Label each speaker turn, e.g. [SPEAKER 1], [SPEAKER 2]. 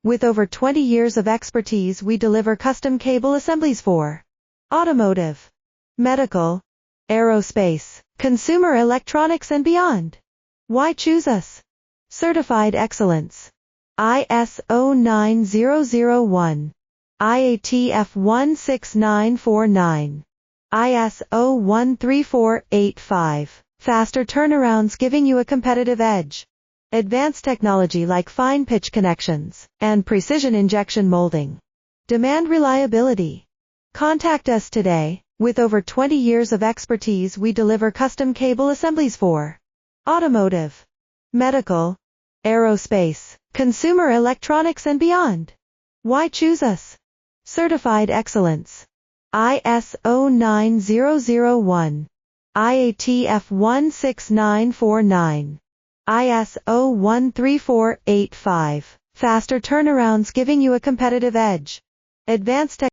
[SPEAKER 1] With over 20 years of expertise, we deliver custom cable assemblies for automotive, medical, aerospace, consumer electronics and beyond. Why choose us? Certified excellence. ISO 9001, IATF 16949, ISO 13485. Faster turnarounds giving you a competitive edge. Advanced technology like fine pitch connections and precision injection molding. Demand reliability. Contact us today. With over 20 years of expertise, we deliver custom cable assemblies for automotive, medical, aerospace, consumer electronics and beyond. Why choose us? Certified excellence. ISO 9001, IATF 16949, ISO 13485. Faster turnarounds giving you a competitive edge. Advanced